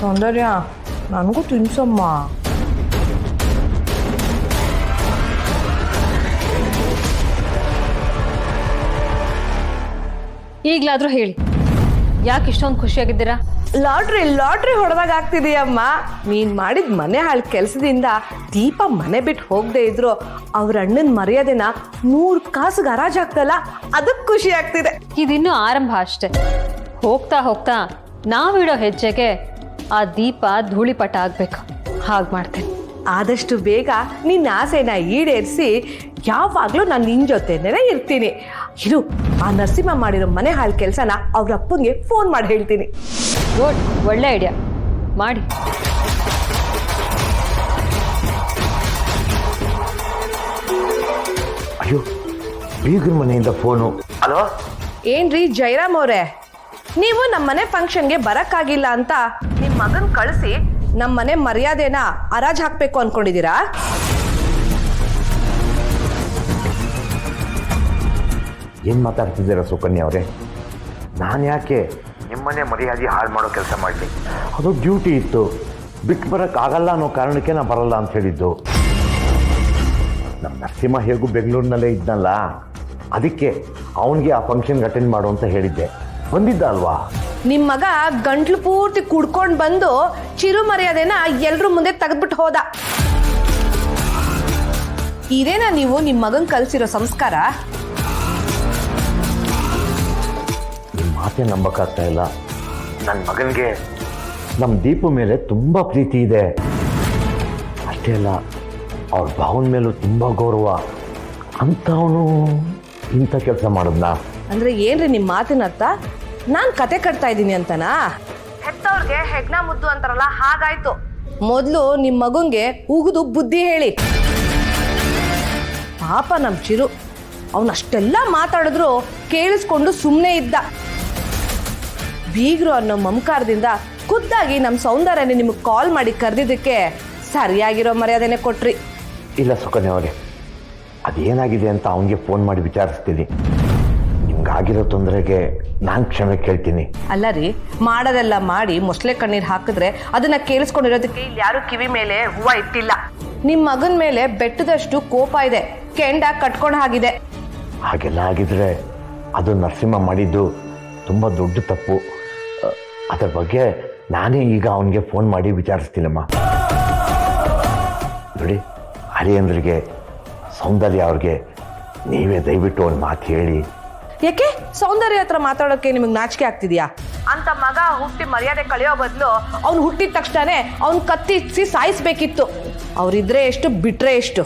ಸೌಂದರ್ಯ ನನಗೂ ತಿನ್ಸಮ್ಮ. ಈಗಲಾದ್ರೂ ಹೇಳಿ, ಯಾಕೆ ಇಷ್ಟೊಂದು ಖುಷಿಯಾಗಿದ್ದೀರಾ? ಲಾಟ್ರಿ ಹೊಡೆದಾಗ ಆಗ್ತಿದೆಯಮ್ಮ. ನೀನ್ ಮಾಡಿದ ಮನೆ ಹಾಳು ಕೆಲಸದಿಂದ ದೀಪ ಮನೆ ಬಿಟ್ಟು ಹೋಗದೆ ಇದ್ರು ಅವ್ರ ಅಣ್ಣನ ಮರ್ಯಾದೆನ 100 ಕಾಸಿಗೆ ಹರಾಜಾಗ್ತಲ್ಲ, ಅದಕ್ಕೆ ಖುಷಿ ಆಗ್ತಿದೆ. ಇದಿನ್ನೂ ಆರಂಭ ಅಷ್ಟೆ. ಹೋಗ್ತಾ ಹೋಗ್ತಾ ನಾವಿಡೋ ಹೆಜ್ಜೆಗೆ ಆ ದೀಪ ಧೂಳಿಪಟ ಆಗ್ಬೇಕು. ಹಾಗೆ ಮಾಡ್ತೇನೆ. ಆದಷ್ಟು ಬೇಗ ನಿನ್ನ ಆಸೆನ ಈಡೇರಿಸಿ ಯಾವಾಗಲೂ ನಾನು ನಿನ್ನ ಜೊತೆನೇ ಇರ್ತೀನಿ. ಇರು, ಆ ನರಸಿಂಹ ಮಾಡಿರೋ ಮನೆ ಹಾಳು ಕೆಲಸನ ಅವ್ರ ಅಪ್ಪಂಗೆ ಫೋನ್ ಮಾಡಿ ಹೇಳ್ತೀನಿ. ಗುಡ್, ಒಳ್ಳೆ ಐಡಿಯಾ ಮಾಡಿ. ಅಯ್ಯೋ, ಬೀಗರ ಮನೆಯಿಂದ ಫೋನು. ಹಲೋ, ಏನ್ರಿ ಜಯರಾಮ್ ಅವರೇ, ನೀವು ನಮ್ಮ ಮನೆ ಫಂಕ್ಷನ್ಗೆ ಬರಕ್ಕಾಗಿಲ್ಲ ಅಂತ ನಿಮ್ಮ ಮಗನ್ ಕಳಿಸಿ ನಮ್ಮ ಮನೆ ಮರ್ಯಾದೆನ ಹರಾಜ್ ಹಾಕ್ಬೇಕು ಅನ್ಕೊಂಡಿದ್ದೀರಾ? ಏನು ಮಾತಾಡ್ತಿದ್ದೀರಾ ಸುಕನ್ಯಾ ಅವರೇ? ನಾನು ಯಾಕೆ ನಿಮ್ಮನೆ ಮರ್ಯಾದೆ ಹಾಳು ಮಾಡೋ ಕೆಲಸ ಮಾಡಲಿ? ಅದು ಡ್ಯೂಟಿ ಇತ್ತು, ಬಿಟ್ಟು ಬರೋಕ್ಕಾಗಲ್ಲ ಅನ್ನೋ ಕಾರಣಕ್ಕೆ ನಾನು ಬರಲ್ಲ ಅಂತ ಹೇಳಿದ್ದು. ನಮ್ಮ ನರಸಿಂಹ ಹೇಗೂ ಬೆಂಗಳೂರಿನಲ್ಲೇ ಇದ್ನಲ್ಲ, ಅದಕ್ಕೆ ಅವನಿಗೆ ಆ ಫಂಕ್ಷನ್ಗೆ ಅಟೆಂಡ್ ಮಾಡು ಅಂತ ಹೇಳಿದ್ದೆ. ಬಂದಿದ್ದ ಅಲ್ವಾ? ನಿಮ್ಮ ಮಗ ಗಂಟ್ಲು ಪೂರ್ತಿ ಕುಡ್ಕೊಂಡು ಬಂದು ಚಿರು ಮರ್ಯಾದೆನ ಎಲ್ರ ಮುಂದೆ ತೆಗೆದ್ಬಿಟ್ಟು ಹೋದ. ಇದೇನಾ ನೀವು ನಿಮ್ಮ ಮಗನ್ ಕಲ್ಸಿರೋ ಸಂಸ್ಕಾರ? ನಿಮ್ಮ ಮಾತೇ ನಂಬಕ್ಕಾಗ್ತಾ ಇಲ್ಲ. ನನ್ನ ಮಗನಿಗೆ ನಮ್ಮ ದೀಪು ಮೇಲೆ ತುಂಬ ಪ್ರೀತಿ ಇದೆ. ಅಷ್ಟೇ ಅಲ್ಲ, ಅವ್ರ ಭಾವನ ಮೇಲೂ ತುಂಬ ಗೌರವ. ಅಂಥವನು ಇಂಥ ಕೆಲಸ ಮಾಡಿದ್ನ? ಅಂದ್ರೆ ಏನ್ರಿ ನಿಮ್ಮ ಮಾತಿನ ಅರ್ಥ? ನಾನು ಕತೆ ಕಟ್ತಾ ಇದ್ದೀನಿ ಅಂತನಾ? ಹೆತ್ತವ್ರಿಗೆ ಹೆಗ್ನ ಮುದ್ದು ಅಂತಾರಲ್ಲ, ಹಾಗಾಯ್ತು. ಮೊದಲು ನಿಮ್ಮ ಮಗಂಗೆ ಉಗಿದು ಬುದ್ಧಿ ಹೇಳಿ. ಪಾಪ ನಮ್ಮ ಚಿರು, ಅವನಷ್ಟೆಲ್ಲ ಮಾತಾಡಿದ್ರು ಕೇಳಿಸ್ಕೊಂಡು ಸುಮ್ಮನೆ ಇದ್ದ. ಬೀಗರು ಅನ್ನೋ ಮಮಕಾರದಿಂದ ಖುದ್ದಾಗಿ ನಮ್ಮ ಸೌಂದರ್ಯನೇ ನಿಮಗೆ ಕಾಲ್ ಮಾಡಿ ಕರೆದಿದ್ದಕ್ಕೆ ಸರಿಯಾಗಿರೋ ಮರ್ಯಾದೆನೆ ಕೊಟ್ರಿ. ಇಲ್ಲ ಸುಕನ್ಯಾ ಅವರೇ, ಅದೇನಾಗಿದೆ ಅಂತ ಅವನಿಗೆ ಫೋನ್ ಮಾಡಿ ವಿಚಾರಿಸ್ತೀನಿ. ನಿಮ್ಗಾಗಿರೋ ತೊಂದರೆಗೆ ನಾನು ಕ್ಷಮೆ ಕೇಳ್ತೀನಿ. ಅಲ್ಲ ರೀ, ಮಾಡೋದೆಲ್ಲ ಮಾಡಿ ಮೊಸಳೆ ಕಣ್ಣೀರು ಹಾಕಿದ್ರೆ ಅದನ್ನ ಕೇಳಿಸ್ಕೊಂಡಿರೋದಕ್ಕೆ ಇಲ್ಲಿ ಯಾರು ಕಿವಿ ಮೇಲೆ ಹೂವು ಇಟ್ಟಿಲ್ಲ. ನಿಮ್ಮ ಮಗನ ಮೇಲೆ ಬೆಟ್ಟದಷ್ಟು ಕೋಪ ಇದೆ, ಕೆಂಡ ಕಟ್ಕೊಂಡು ಆಗಿದೆ. ಹಾಗೆಲ್ಲ ಆಗಿದ್ರೆ ಅದು ನರಸಿಂಹ ಮಾಡಿದ್ದು ತುಂಬ ದೊಡ್ಡ ತಪ್ಪು. ಅದರ ಬಗ್ಗೆ ನಾನೇ ಈಗ ಅವನಿಗೆ ಫೋನ್ ಮಾಡಿ ವಿಚಾರಿಸ್ತೀನಮ್ಮ. ನೋಡಿ, ಹರಿಯಂದ್ರಿಗೆ, ಸೌಂದರ್ಯ ಅವ್ರಿಗೆ ನೀವೇ ದಯವಿಟ್ಟು ಒಂದು ಮಾತು ಹೇಳಿ. ಯಾಕೆ ಸೌಂದರ್ಯ ಹತ್ರ ಮಾತಾಡೋಕೆ ನಿಮಗೆ ನಾಚಿಕೆ ಆಗ್ತಿದ್ಯಾ? ಅಂತ ಮಗ ಹುಟ್ಟಿ ಮರ್ಯಾದೆ ಕಳೆಯೋ ಬದಲು ಅವ್ನು ಹುಟ್ಟಿದ ತಕ್ಷಣನೇ ಅವ್ನು ಕತ್ತಿಸಿ ಸಾಯಿಸ್ಬೇಕಿತ್ತು. ಅವ್ರಿದ್ರೆ ಎಷ್ಟು, ಬಿಟ್ರೆ ಎಷ್ಟು.